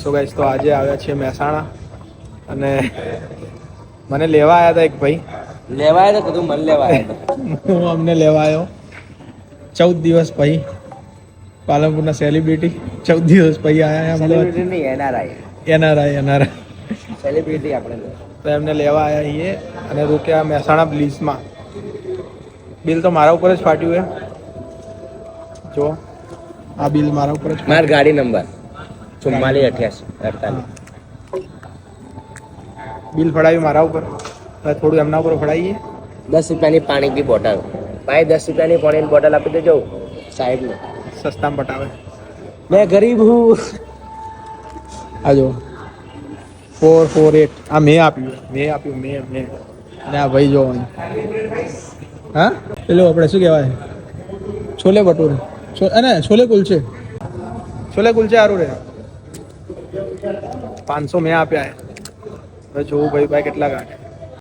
so guys તો આજે આવ્યા છીએ મહેસાણા અને મને લેવા આવ્યા હતા એક ભાઈ લેવાય તો કીધું મને લેવાય હું અમને લેવા આવ્યો 14 દિવસ પછી પાલનપુરના સેલિબ્રિટી 14 દિવસ પછી આવ્યા સેલિબ્રિટી નહીં એનઆરઆઈ સેલિબ્રિટી આપણે તો એમને લેવા આવ્યા છીએ અને રોક્યા મહેસાણા બ્લીસમાં બિલ તો મારા ઉપર જ ફાટ્યું છે જો આ બિલ મારા ઉપર જ માર ગાડી નંબર 4488 બિલ ફડાવ્યું મારા ઉપર હવે થોડું એમના ઉપર ફડાવીએ 10 રૂપિયાની પાણીની બોટલ ભાઈ 10 રૂપિયાની પાણીની બોટલ આપી દેજો સાહેબને સસ્તામાં પટાવે મેં ગરીબ હું આ જો 448 આ મેં આપ્યું મેં અને આ ભાઈ જો હા પેલું આપણે શું કહેવાય છોલે ભટુરે છોલે કુલચે સારું રે 500 મેં આપ્યા હવે જોવું ભાઈ કેટલા કાઢે